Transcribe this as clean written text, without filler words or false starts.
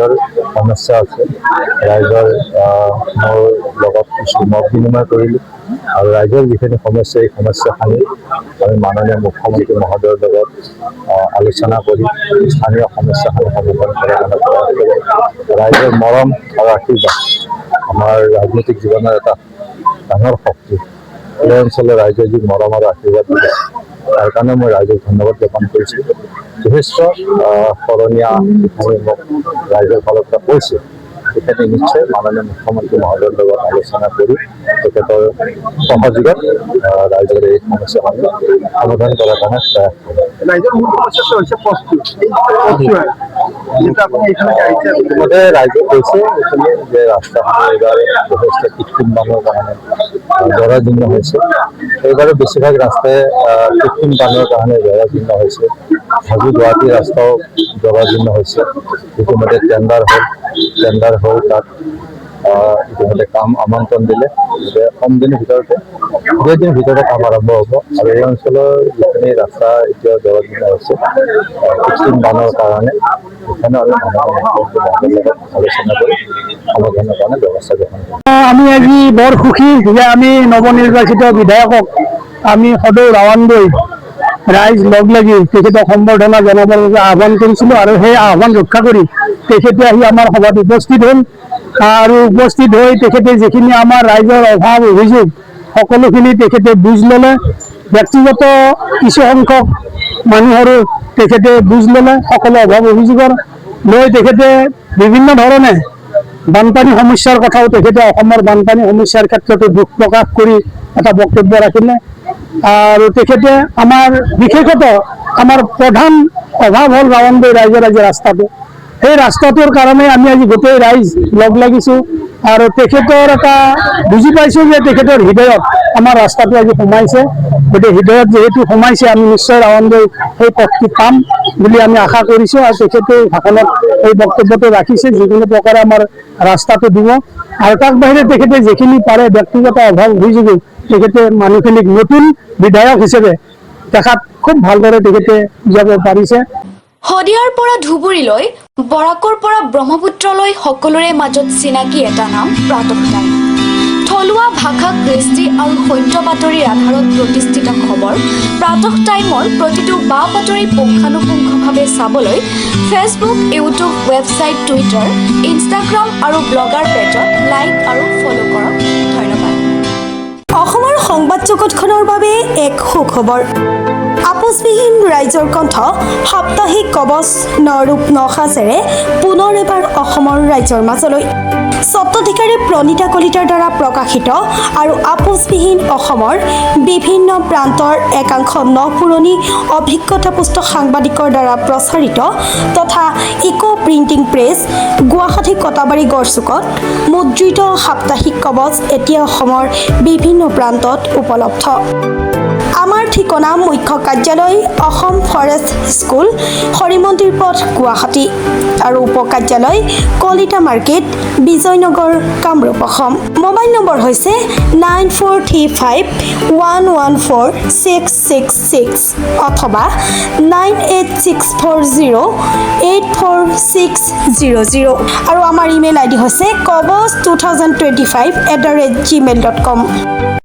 ৰাইজৰ সমস্যা আছে ৰাইজৰ মোৰ লগত কিছু মত বিনিময় কৰিলোঁ আৰু ৰাইজৰ যিখিনি সমস্যা এই সমস্যাখিনি আমি মাননীয় মুখ্যমন্ত্ৰী মহোদয়ৰ লগত আলোচনা কৰি স্থানীয় সমস্যাখিনি সমাধান কৰাৰ কাৰণে প্ৰয়াস কৰিম। ৰাইজৰ মৰম আৰু আশীৰ্বাদ আমাৰ ৰাজনৈতিক জীৱনৰ এটা ডাঙৰ শক্তি। এই অঞ্চলৰ ৰাইজে যি মৰম আৰু আশীৰ্বাদ দিছে তাৰ কাৰণে মই ৰাইজক ধন্যবাদ জ্ঞাপন কৰিছোঁ। যথেষ্ট সৰণীয়া যিখিনি মোক ৰাইজৰ ফালৰ পৰা কৈছে সেইখিনি নিশ্চয় মাননীয় মুখ্যমন্ত্ৰী মহোদয়ৰ লগত আলোচনা কৰি তেখেতৰ সহযোগত ৰাইজৰ এই সমস্যাসমূহ সমাধান কৰাৰ কাৰণে প্ৰয়াস কৰিম। ৰাইজৰ মূল সমস্যাটো হৈছে ইতিমধ্যে ৰাইজে কৈছে এইখিনি যে ৰাস্তাসমূহ এইবাৰ যথেষ্ট কৃত্ৰিম বানৰ কাৰণে জৰাজীৰ্ণ হৈছে। এইবাৰো বেছিভাগ ৰাস্তাই কৃত্ৰিম বানৰ কাৰণে জৰাজীৰ্ণ হৈছে। হাজো গুৱাহাটী ৰাস্তাও জৰাজীৰ্ণ হৈছে। ইতিমধ্যে টেণ্ডাৰ হ'ল তাত ইতিমধ্যে কাম আমন্ত্ৰণ দিলে যে কম দিনৰ ভিতৰতে 2 দিনৰ ভিতৰতে কাম আৰম্ভ হ'ব আৰু এই অঞ্চলৰ যিখিনি ৰাস্তা এতিয়া জৰাজীৰ্ণ হৈছে কৃত্ৰিম বানৰ কাৰণে সেইকাৰণে আমি আলোচনা কৰি সমাধানৰ কাৰণে ব্যৱস্থা গ্ৰহণ কৰিম। আমি আজি বৰ সুখী যে আমি নৱনিৰ্বাচিত বিধায়কক আমি সদৌ ৰাৱানদৈ ৰাইজ লগ লাগি তেখেতক সম্বৰ্ধনা জনাবৰ বাবে আহ্বান কৰিছিলোঁ আৰু সেই আহ্বান ৰক্ষা কৰি তেখেতে আহি আমাৰ সভাত উপস্থিত হ'ল আৰু উপস্থিত হৈ তেখেতে যিখিনি আমাৰ ৰাইজৰ অভাৱ অভিযোগ সকলোখিনি তেখেতে বুজ ল'লে। ব্যক্তিগত কিছু সংখ্যক মানুহৰো তেখেতে বুজ ল'লে সকলো অভাৱ অভিযোগৰ লৈ তেখেতে বিভিন্ন ধৰণে বানপানী সমস্যাৰ কথাও তেখেতে অসমৰ বানপানী সমস্যাৰ ক্ষেত্ৰতো দুখ প্ৰকাশ কৰি এটা বক্তব্য ৰাখিলে আৰু তেখেতে আমাৰ বিশেষত আমাৰ প্ৰধান অভাৱ হ'ল ৰাৱানদৈ ৰাইজৰ আজি ৰাস্তাটো। সেই ৰাস্তাটোৰ কাৰণে আমি আজি গোটেই ৰাইজ লগ লাগিছোঁ আৰু তেখেতৰ এটা বুজি পাইছোঁ যে তেখেতৰ হৃদয়ত আমাৰ ৰাস্তাটো আজি সোমাইছে। গতিকে হৃদয়ত যিহেতু সোমাইছে আমি নিশ্চয় ৰাৱানদৈ সেই পথটি পাম বুলি আমি আশা কৰিছোঁ আৰু তেখেতে ভাষণত এই বক্তব্যটো ৰাখিছে যিকোনো প্ৰকাৰে আমাৰ ৰাস্তাটো দিব আৰু তাৰ বাহিৰে তেখেতে যিখিনি পাৰে ব্যক্তিগত অভাৱ অভিযোগো তেখেতে মানুহখিনিক নতুন বিধায়ক হিচাপে দেখাত খুব ভালদৰে তেখেতে বুজাব পাৰিছে। শদিয়াৰ পৰা ধুবুৰীলৈ বৰাকৰ পৰা ব্ৰহ্মপুত্ৰলৈ সকলোৰে মাজত চিনাকি এটা নাম প্ৰাতঃ টাইম। থলুৱা ভাষা কৃষ্টি আৰু সত্য বাতৰিৰ আধাৰত প্ৰতিষ্ঠিত খবৰ প্ৰাতঃ টাইমৰ প্ৰতিটো বা বাতৰি পুংখানুপুংখভাৱে চাবলৈ Facebook, YouTube, website, Twitter, Instagram আৰু ব্লগাৰ পেজত লাইক আৰু ফ'ল' কৰক। ধন্যবাদ। অসমৰ সংবাদ জগতখনৰ বাবে এক সুখবৰ। আপোচবিহীন ৰাইজৰ কণ্ঠ সাপ্তাহিক কবচ নৰূপ নসাজেৰে পুনৰ এবাৰ অসমৰ ৰাইজৰ মাজলৈ। স্বত্বাধিকাৰী প্ৰণীতা কলিতাৰ দ্বাৰা প্ৰকাশিত আৰু আপোচবিহীন অসমৰ বিভিন্ন প্ৰান্তৰ একাংশ নপুৰণি অভিজ্ঞতাপুষ্ট সাংবাদিকৰ দ্বাৰা প্ৰচাৰিত তথা eco printing press Guwahati Katabari গড়চুকত মুদ্ৰিত সাপ্তাহিক কবচ এতিয়া অসমৰ বিভিন্ন প্ৰান্তত উপলব্ধ। আমাৰ ঠিকনা মুখ্য কাৰ্যালয় অসম ফৰেষ্ট স্কুল, হৰিমন্দিৰ পথ, গুৱাহাটী আৰু উপ কাৰ্যালয় Kalita market, Bijoynagar, Kamrup, Assam. Mobile number হৈছে 9435114666 অথবা 9864084600 আৰু আমাৰ ইমেইল আইডি হৈছে kobos2025@gmail.com।